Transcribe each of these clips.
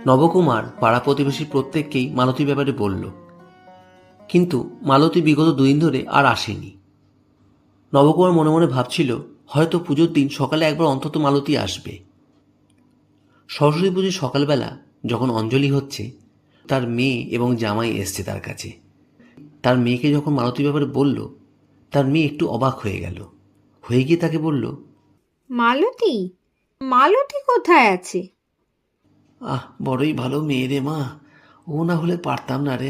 নবকুমার পাড়া প্রতিবেশী প্রত্যেককেই মালতীর ব্যাপারে বলল, কিন্তু মালতী বিগত 2 দিন ধরে আর আসেনি। নবকুমার মনে মনে ভাবছিল, হয়তো পুজোর দিন সকালে একবার অন্তত মালতী আসবে। সরস্বতী পুজোর সকালবেলা যখন অঞ্জলি হচ্ছে, তার মেয়ে এবং জামাই এসছে তার কাছে। তার মেয়েকে যখন মালতীর ব্যাপারে বলল, তার মেয়ে একটু অবাক হয়ে গেল। হয়ে গিয়ে তাকে বলল, মালতী, মালতী কোথায় আছে? বড়ই ভালো মেয়ে রে মা, ও না হলে পারতাম না রে।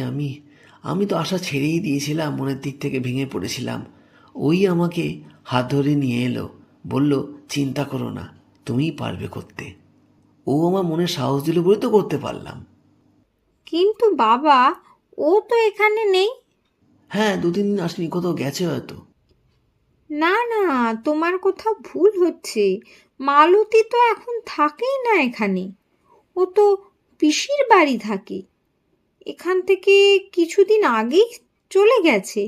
আমি তো আশা ছেড়েই দিয়েছিলাম, মনের দিক থেকে ভেঙে পড়েছিলাম। ওই আমাকে হাত ধরে নিয়ে এলো, বলল, চিন্তা করো না, তুমিই পারবে করতে। ও আমার মনে সাহস দিল বলে তো করতে পারলাম। কিন্তু বাবা, ও তো এখানে নেই। হ্যাঁ, 2-3 দিন আসেনি, কোথাও গেছে হয়তো। না না, তোমার কোথাও ভুল হচ্ছে। মালতী তো এখন থাকেই না এখানে। ও তো পিসির বাড়ি থাকে। এখান থেকে কিছুদিন আগেই চলে গেছে।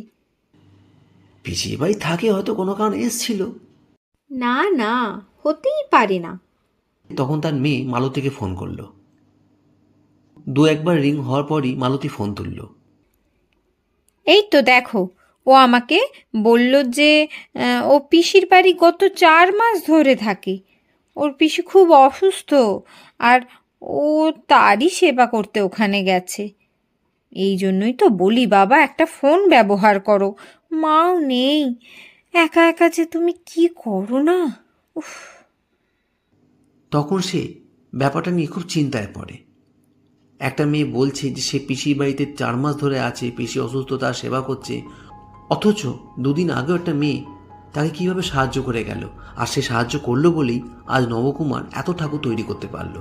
পিছিয়ে বাড়ি থাকে, হয়তো কোনো কারণে এসছিল। না না, হতেই পারে না। তখন তার মেয়ে মালতীকে ফোন করলো। 2-1বার রিং হওয়ার পরই মালতী ফোন তুলল। এই তো দেখো, ও আমাকে বলল যে ও পিসির বাড়ি গত 4 মাস ধরে থাকে। ওর পিসি খুব অসুস্থ, আর ও তারই সেবা করতে ওখানে গেছে। এই জন্যই তো বলি বাবা, একটা ফোন ব্যবহার করো। মাও নেই, একা একা যে তুমি কি করো না। উফ। তখন সে ব্যাপারটা নিয়ে খুব চিন্তায় পড়ে। একটা মেয়ে বলছে যে সে পিসির বাড়িতে 4 মাস ধরে আছে, পিসি অসুস্থ, তার সেবা করছে, অথচ 2 দিন আগেও একটা মেয়ে তাকে কিভাবে সাহায্য করে গেল। আর সে সাহায্য করলো বলেই আজ নবকুমার এত ঠাকুর তৈরি করতে পারলো।